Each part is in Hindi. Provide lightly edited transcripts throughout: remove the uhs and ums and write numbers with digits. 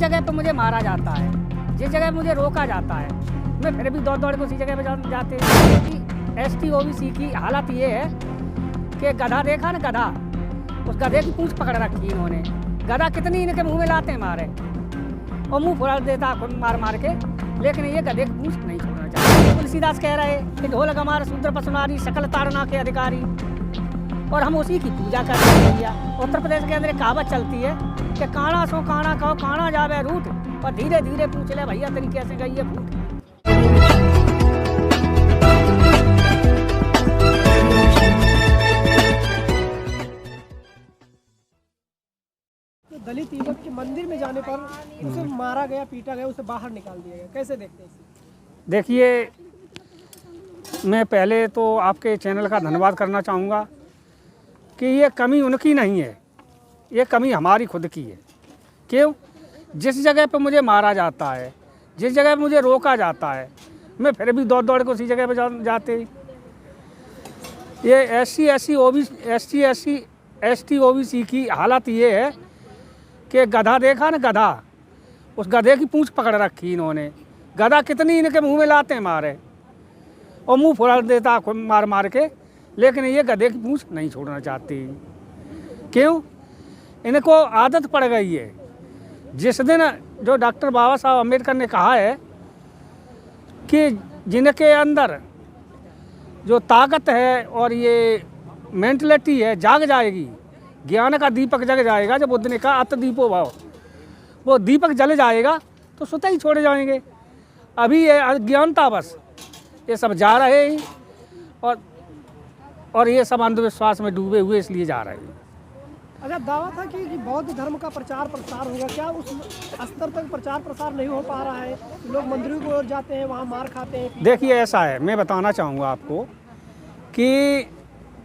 जगह पे मुझे मारा जाता है, जिस जगह पे मुझे रोका जाता है, मैं फिर भी दौड़ दौड़ के उसी जगह पे जाते हैं। एसटी ओबीसी की हालत ये है कि गधा देखा ना, गधा, उस गधे की पूंछ पकड़ रखी इन्होंने। गधा कितनी इनके मुंह में लाते हैं मारे और मुंह फुड़ा देता खुद मार मार के, लेकिन ये गधे की पूंछ नहीं छोड़ना चाहिए। तुलसीदास कह रहे कि ढोल गमार शूद्र पसुनारी सकल ताड़ना के अधिकारी, और हम उसी की पूजा कर रहे हैं भैया। उत्तर प्रदेश के अंदर एक कहावत चलती है कि काना सो काना कहो काना जावे रूट, और धीरे धीरे पूछ ले भैया तेरी कैसे गई है फूट। दलित युवक के मंदिर में जाने पर उसे मारा गया, पीटा गया, उसे बाहर निकाल दिया गया, कैसे देखते हैं इसे? देखिए, मैं पहले तो आपके चैनल का धन्यवाद करना चाहूँगा कि ये कमी उनकी नहीं है, ये कमी हमारी खुद की है। क्यों? जिस जगह पे मुझे मारा जाता है, जिस जगह पे मुझे रोका जाता है, मैं फिर भी दौड़ दौड़ के उसी जगह पे जाते। ये एसटी ओबीसी की हालत ये है कि गधा देखा ना, गधा, उस गधे की पूंछ पकड़ रखी इन्होंने। गधा कितनी इनके मुंह में लाते हैं मारे और मुंह फुड़ा देता खुद मार मार के, लेकिन ये गधे की पूंछ नहीं छोड़ना चाहती। क्यों? इनको आदत पड़ गई है। जिस दिन जो डॉक्टर बाबा साहब अम्बेडकर ने कहा है कि जिनके अंदर जो ताकत है और ये मेंटलिटी है जाग जाएगी, ज्ञान का दीपक जग जाएगा। जब बुद्ध ने कहा अत दीपो भाव, वो दीपक जल जाएगा तो स्वतः ही छोड़े जाएंगे। अभी ये अज्ञानता बस ये सब जा रहे हैं और ये सब अंधविश्वास में डूबे हुए इसलिए जा रहे हैं। अच्छा, दावा था कि बौद्ध धर्म का प्रचार प्रसार होगा, क्या उस स्तर तक प्रचार प्रसार नहीं हो पा रहा है? लोग मंदिरों की ओर जाते हैं, वहाँ मार खाते हैं। देखिए, ऐसा है, मैं बताना चाहूँगा आपको कि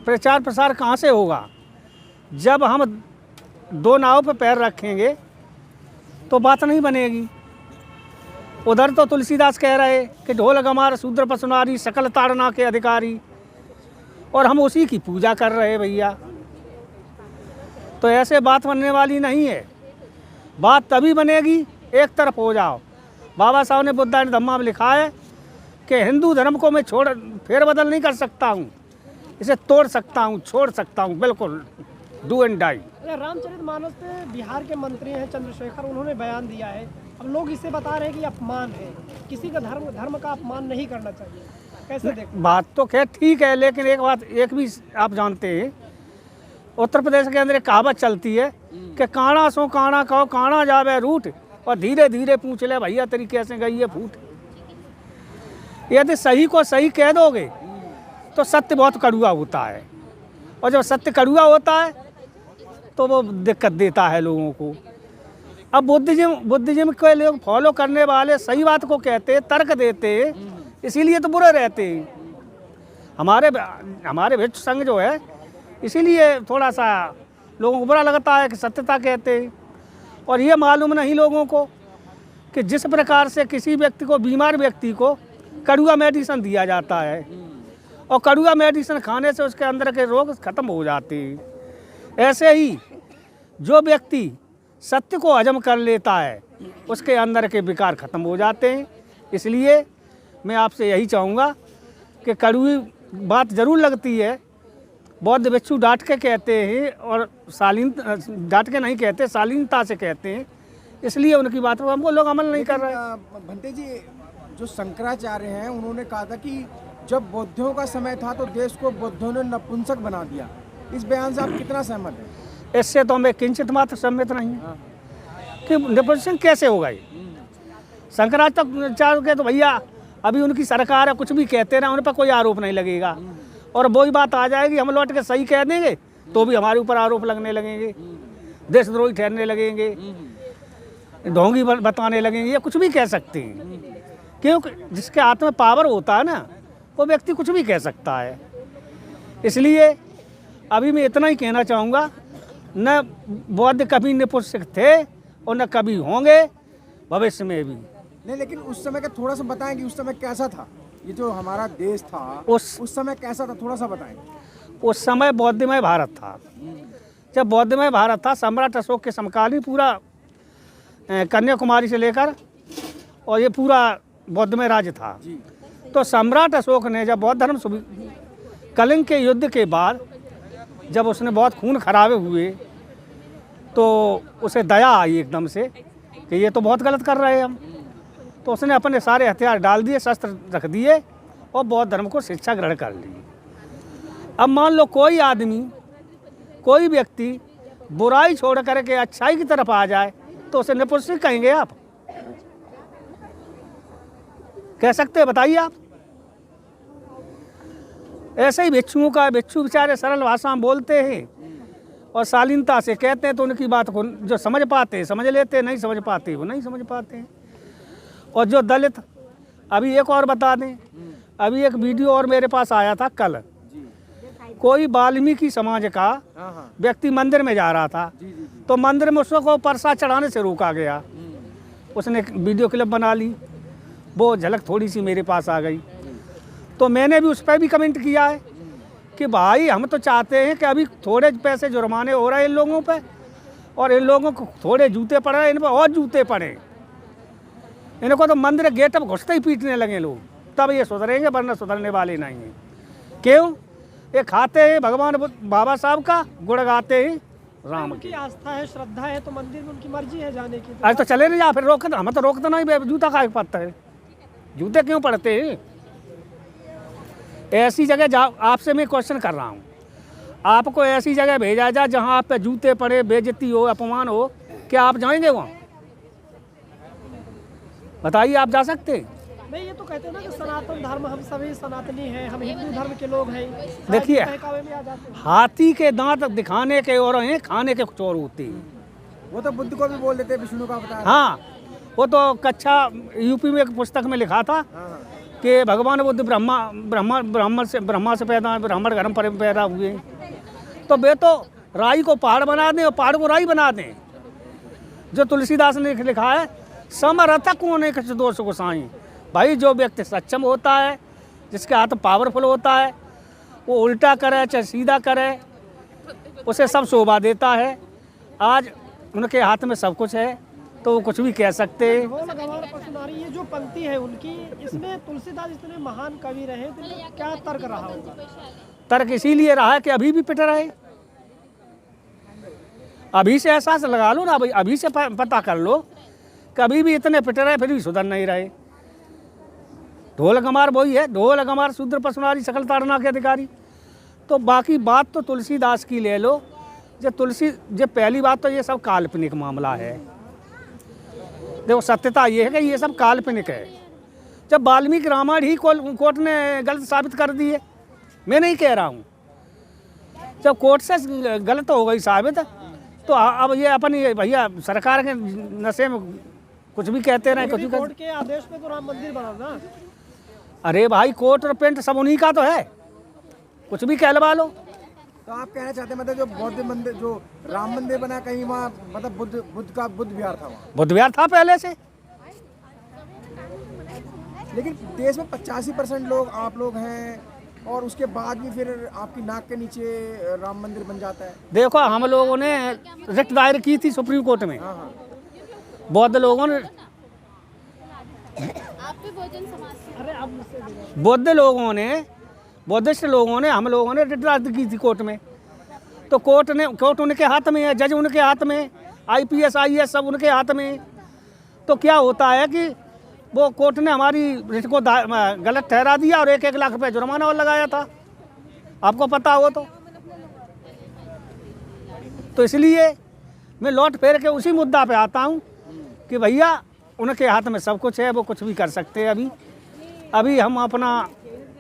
प्रचार प्रसार कहाँ से होगा? जब हम दो नाव पर पैर रखेंगे तो बात नहीं बनेगी। उधर तो तुलसीदास कह रहे कि ढोल गमार शूद्र पसुनारी सकल ताड़ना के अधिकारी, और हम उसी की पूजा कर रहे हैं भैया। तो ऐसे बात बनने वाली नहीं है। बात तभी बनेगी एक तरफ हो जाओ। बाबा साहब ने बुद्धा ने धम्मा में लिखा है कि हिंदू धर्म को मैं फेरबदल नहीं कर सकता हूँ, इसे तोड़ सकता हूँ, छोड़ सकता हूँ, बिल्कुल डू एंड डाई। रामचरितमानस पे बिहार के मंत्री हैं चंद्रशेखर, उन्होंने बयान दिया है। अब लोग इसे बता रहे हैं कि अपमान है, किसी का धर्म का अपमान नहीं करना चाहिए, कैसे देखते? बात तो खैर ठीक है, लेकिन एक बात एक भी आप जानते हैं, उत्तर प्रदेश के अंदर एक कहावत चलती है कि काना सो काना कहो काना जावे रूट, और धीरे धीरे पूछ ले भैया तेरी कैसे गई है फूट। यदि सही को सही कह दोगे तो सत्य बहुत कड़वा होता है, और जब सत्य कड़वा होता है तो वो दिक्कत देता है लोगों को। अब बुद्धिज्म के लोग फॉलो करने वाले सही बात को कहते, तर्क देते, इसीलिए तो बुरे रहते हैं। हमारे विश्व संघ जो है, इसीलिए थोड़ा सा लोगों को बुरा लगता है कि सत्यता कहते हैं। और ये मालूम नहीं लोगों को कि जिस प्रकार से किसी व्यक्ति को, बीमार व्यक्ति को कड़वा मेडिसिन दिया जाता है और कड़वा मेडिसिन खाने से उसके अंदर के रोग खत्म हो जाते हैं, ऐसे ही जो व्यक्ति सत्य को हजम कर लेता है उसके अंदर के विकार खत्म हो जाते हैं। इसलिए मैं आपसे यही चाहूँगा कि कड़वी बात ज़रूर लगती है। बौद्ध भिक्षु डांट के कहते हैं और डांट के नहीं कहते, शालीनता से कहते हैं, इसलिए उनकी बात पर हमको लोग अमल नहीं कर रहे। भंते जी, जो शंकराचार्य हैं उन्होंने कहा था कि जब बौद्धों का समय था तो देश को बौद्धों ने नपुंसक बना दिया। इस बयान से आप कितना सहमत हैं? इससे तो मैं किंचित मात्र सहमत नहीं कि नपुंसक कैसे होगा ये। शंकराचार्य के तो भैया अभी उनकी सरकार है, कुछ भी कहते ना, उन पर कोई आरोप नहीं लगेगा, और वही बात आ जाएगी, हम लौट के सही कह देंगे तो भी हमारे ऊपर आरोप लगने लगेंगे, देशद्रोही ठहरने लगेंगे, ढोंगी बताने लगेंगे, ये कुछ भी कह सकते हैं। क्योंकि जिसके हाथ में पावर होता है ना, वो व्यक्ति कुछ भी कह सकता है। इसलिए अभी मैं इतना ही कहना चाहूँगा, न बौद्ध कभी नपुंसक थे और न कभी होंगे भविष्य में भी नहीं। लेकिन उस समय का थोड़ा सा बताएं कि उस समय कैसा था, ये जो हमारा देश था उस समय कैसा था, थोड़ा सा बताएं। उस समय बौद्धमय भारत था। जब बौद्धमय भारत था, सम्राट अशोक के समकालीन पूरा कन्याकुमारी से लेकर, और ये पूरा बौद्ध में राज्य था। जी। तो सम्राट अशोक ने जब बौद्ध धर्म कलिंग के युद्ध के बाद जब उसने बहुत खून खराबे हुए तो उसे दया आई एकदम से कि ये तो बहुत गलत कर रहे हैं हम। तो उसने अपने सारे हथियार डाल दिए, शस्त्र रख दिए और बौद्ध धर्म को शिक्षा ग्रहण कर ली। अब मान लो कोई आदमी, कोई व्यक्ति बुराई छोड़ करके अच्छाई की तरफ आ जाए तो उसे नपुंसक कहेंगे आप? कह सकते हैं? बताइए आप। ऐसे ही भिक्षुओं का, भिक्षु बेचारे सरल भाषा में बोलते हैं और शालीनता से कहते हैं, तो उनकी बात को जो समझ पाते हैं समझ लेते हैं, नहीं समझ पाते वो नहीं समझ पाते हैं। और जो दलित, अभी एक और बता दें, अभी एक वीडियो और मेरे पास आया था कल, कोई वाल्मीकि समाज का व्यक्ति मंदिर में जा रहा था, तो मंदिर में उसको प्रसाद चढ़ाने से रोका गया। उसने एक वीडियो क्लिप बना ली, वो झलक थोड़ी सी मेरे पास आ गई। तो मैंने भी उस पर भी कमेंट किया है कि भाई हम तो चाहते हैं कि अभी थोड़े पैसे जुर्माने हो रहे हैं इन लोगों पे, और इन लोगों को थोड़े जूते पड़ रहे हैं, इन पर और जूते पड़े। इनको तो मंदिर गेट पर घुसते ही पीटने लगे लोग, तब ये सुधरेंगे, वरना सुधरने वाले नहीं हैं। क्यों? ये खाते हैं भगवान बाबा साहब का, गुण गाते हैं राम उनकी आस्था है, श्रद्धा है, तो मंदिर में उनकी मर्जी है जाने की। आज तो चले नहीं जा, फिर रोक, हमें तो रोकते नहीं, जूता का पड़ता है, जूते क्यों पड़ते हैं? ऐसी जगह जा, आपसे मैं क्वेश्चन कर रहा हूँ, आपको ऐसी जगह भेजा जाए जहाँ आप पे जूते पड़े, बेइज्जती हो, अपमान हो, क्या आप जाएंगे वहाँ? बताइए, आप जा सकते हैं? नहीं, ये तो कहते हैं ना कि सनातन धर्म, हम सभी सनातनी हैं, हम हिंदू धर्म के लोग हैं। देखिए, बहकावे में आ जाते हैं। हाथी के दांत दिखाने के और हैं, खाने के कुछ और होते हैं। वो तो बुद्ध को भी बोल देते हैं, विष्णु का अवतार। हाँ, वो तो कक्षा यूपी में एक पुस्तक में लिखा था कि भगवान बुद्ध ब्रह्मा से पैदा, ब्राह्मण धर्म पर पैदा हुए। तो वे तो राई को पहाड़ बना दें और पहाड़ को राई बना दें। जो तुलसीदास ने लिखा है, समरथक होने के दोष को साई। भाई, जो व्यक्ति सक्षम होता है, जिसके हाथ पावरफुल होता है, वो उल्टा करे चाहे सीधा करे, उसे सब शोभा देता है। आज उनके हाथ में सब कुछ है तो वो कुछ भी कह सकते हैं। ढोल गवार पसुनारी, ये जो पंक्ति है उनकी, इसमें तुलसीदास इतने महान कवि रहे, तो क्या तर्क रहा होगा? तर्क इसीलिए रहा है कि अभी भी पिट रहे। अभी से एहसास लगा लो ना भाई, अभी से पता कर लो कि अभी भी इतने पिट रहे, फिर भी सुधर नहीं रहे। ढोल गमार वही है, ढोल गमार शूद्र पसुनारी सकल ताड़ना के अधिकारी। तो बाकी बात तो तुलसीदास की ले लो। जो पहली बात तो ये सब काल्पनिक मामला है। देखो, सत्यता ये है कि ये सब काल्पनिक है। जब वाल्मीकि रामायण ही कोर्ट ने गलत साबित कर दी है, मैं नहीं कह रहा हूँ, जब कोर्ट से गलत हो गई साबित, तो अब ये अपनी भैया सरकार के नशे में कुछ भी कहते रहे, कुछ भी कोर्ट के आदेश पे तो राम मंदिर बना ना। अरे भाई, कोर्ट और पेंट सब उन्हीं का तो है, कुछ भी कहलवा लो। तो आप कहना चाहते हैं मतलब जो बौद्ध मंदिर, जो राम मंदिर बना, कहीं वहाँ मतलब बुद्ध विहार था वहाँ? बुद्ध विहार था पहले से। लेकिन देश में 85% लोग आप लोग हैं, और उसके बाद भी फिर आपकी नाक के नीचे राम मंदिर बन जाता है। देखो, हम लोगों ने रिट दायर की थी सुप्रीम कोर्ट में। हाँ। बौद्ध लोगों ने, बुद्धिस्ट लोगों ने, हम लोगों ने रिट दायर की थी कोर्ट में। तो कोर्ट उनके हाथ में है, जज उनके हाथ में, IPS IAS सब उनके हाथ में। तो क्या होता है कि वो कोर्ट ने हमारी रिट को गलत ठहरा दिया और 1-1 लाख रुपए जुर्माना और लगाया था, आपको पता हो तो इसलिए मैं लौट फेर के उसी मुद्दा पे आता हूँ कि भैया उनके हाथ में सब कुछ है, वो कुछ भी कर सकते हैं। अभी हम अपना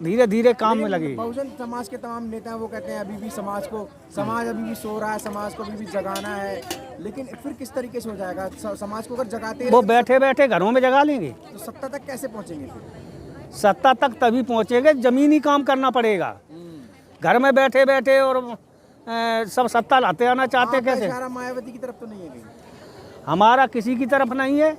धीरे धीरे काम में लगे। बहुजन समाज के तमाम नेता वो कहते हैं अभी भी समाज अभी भी सो रहा है, समाज को अभी भी जगाना है। लेकिन फिर किस तरीके से हो जाएगा? समाज को अगर जगाते हैं, वो बैठे बैठे घरों में जगा लेंगे, तो सत्ता तक कैसे पहुंचेंगे? फिर सत्ता तक तभी पहुंचेंगे, जमीनी काम करना पड़ेगा। घर में बैठे बैठे और सब सत्ता लाते आना चाहते कैसे? इशारा मायावती की तरफ तो नहीं है कहीं? हमारा किसी की तरफ नहीं है।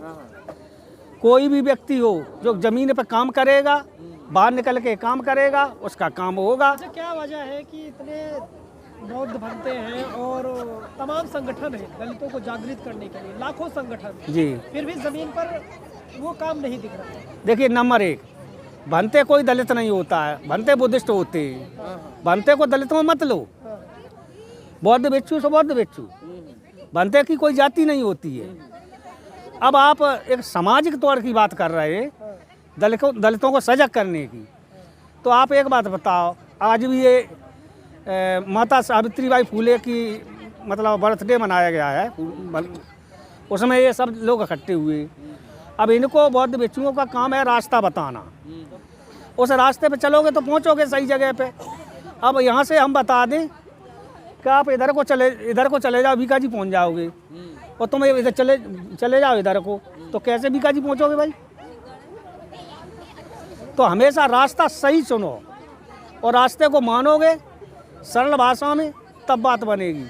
कोई भी व्यक्ति हो जो जमीन पर काम करेगा, बाहर निकल के काम करेगा, उसका काम होगा। अच्छा, क्या वजह है कि इतने बौद्ध बनते हैं और तमाम संगठन है दलितों को जागृत करने के लिए, लाखों संगठन, जी फिर भी जमीन पर वो काम नहीं दिख रहा है। देखिए, नंबर एक, बनते कोई दलित नहीं होता है, बनते बुद्धिस्ट होते हैं। बनते को दलित में मत लो, हाँ, बौद्ध भिक्षु से बौद्ध भिक्षु, बनते की कोई जाति नहीं होती है। अब आप एक सामाजिक तौर की बात कर रहे हैं, दलितों को सजग करने की, तो आप एक बात बताओ, आज भी ये माता सावित्रीबाई फुले की मतलब बर्थडे मनाया गया है, उसमें ये सब लोग इकट्ठे हुए। अब इनको बौद्ध भिक्षुओं का काम है रास्ता बताना, उस रास्ते पे चलोगे तो पहुंचोगे सही जगह पे। अब यहाँ से हम बता दें कि आप इधर को चले जाओ, बीकाजी पहुंच जाओगे, और तुम इधर चले जाओ इधर को, तो कैसे बीकाजी पहुंचोगे भाई? तो हमेशा रास्ता सही चुनो और रास्ते को मानोगे सरल भाषा में, तब बात बनेगी।